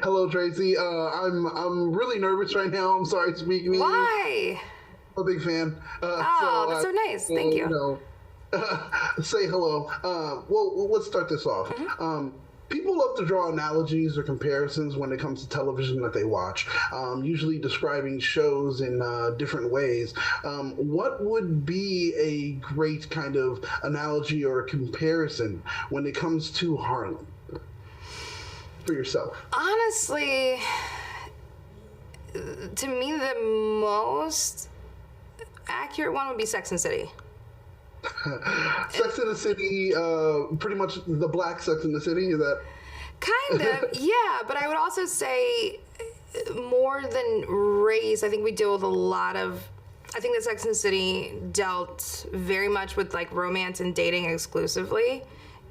Hello, Tracy. I'm really nervous right now. I'm sorry speaking to you. Why? I'm a big fan. That's so nice. Thank you. Say hello. Well, let's start this off. People love to draw analogies or comparisons when it comes to television that they watch, usually describing shows in different ways. What would be a great kind of analogy or comparison when it comes to Harlem for yourself? Honestly, to me, the most accurate one would be Sex and the City. Sex and the City, pretty much the black Sex and the City, is that? Kind of, yeah, but I would also say more than race, I think we deal with a lot of, I think that Sex and the City dealt very much with like romance and dating exclusively.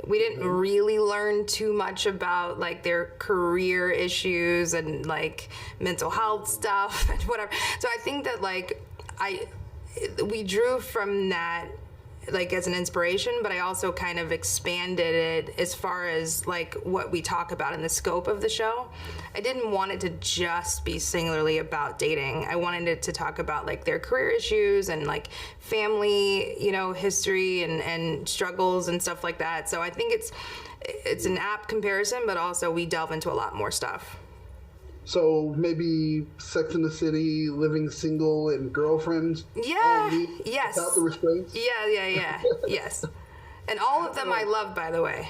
We didn't really learn too much about like their career issues and like mental health stuff and whatever. So I think that like we drew from that like as an inspiration, but I also kind of expanded it as far as like what we talk about in the scope of the show. I didn't want it to just be singularly about dating. I wanted it to talk about like their career issues and like family, history and struggles and stuff like that. So I think it's an apt comparison, but also we delve into a lot more stuff. So maybe Sex and the City, living single and girlfriends. Yeah. Yes. Without the restraints. Yeah. Yes. And all of them I love, by the way.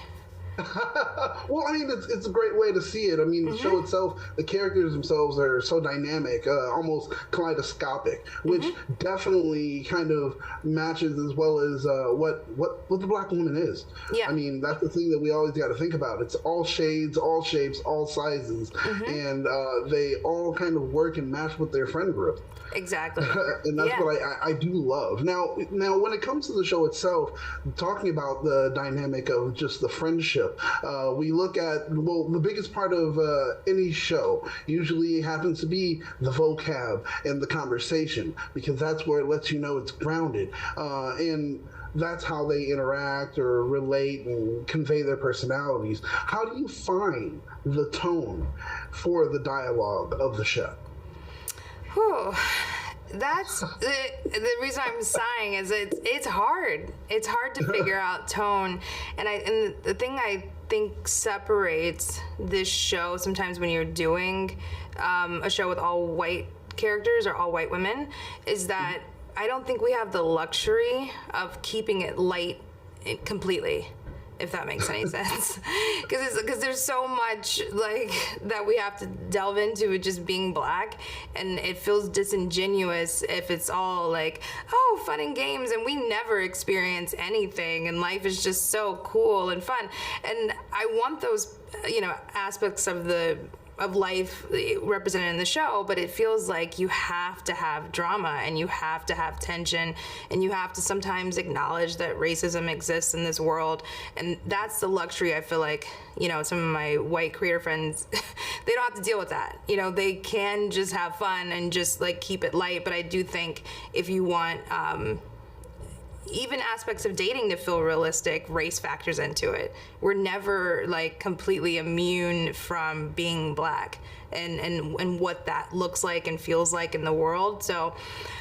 Well, I mean, it's a great way to see it. I mean, the show itself, the characters themselves are so dynamic, almost kaleidoscopic, which definitely kind of matches as well as what the black woman is. Yeah. I mean, that's the thing that we always got to think about. It's all shades, all shapes, all sizes, and they all kind of work and match with their friend group. Exactly. And that's what I do love. Now, when it comes to the show itself, talking about the dynamic of just the friendship, we look at, the biggest part of any show usually happens to be the vocab and the conversation, because that's where it lets you know it's grounded. And that's how they interact or relate and convey their personalities. How do you find the tone for the dialogue of the show? Whew. That's the reason I'm sighing is it's hard. It's hard to figure out tone, and the thing I think separates this show sometimes when you're doing a show with all white characters or all white women is that I don't think we have the luxury of keeping it light completely, if that makes any sense. Because there's so much like that we have to delve into with just being black, and it feels disingenuous if it's all like, oh, fun and games, and we never experience anything, and life is just so cool and fun. And I want those, aspects of life represented in the show, but it feels like you have to have drama and you have to have tension and you have to sometimes acknowledge that racism exists in this world. And that's the luxury I feel like, some of my white creator friends, they don't have to deal with that. They can just have fun and just like keep it light. But I do think if you want, even aspects of dating to feel realistic, race factors into it. We're never like completely immune from being black and what that looks like and feels like in the world. So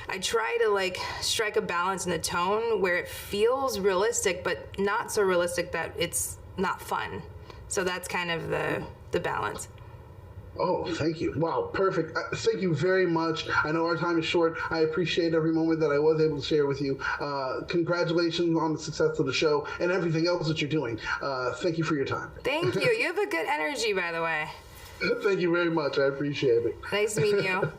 I try to like strike a balance in the tone where it feels realistic, but not so realistic that it's not fun. So that's kind of the balance. Oh, thank you. Wow, perfect. Thank you very much. I know our time is short. I appreciate every moment that I was able to share with you. Congratulations on the success of the show and everything else that you're doing. Thank you for your time. Thank you. You have a good energy, by the way. Thank you very much. I appreciate it. Nice to meet you.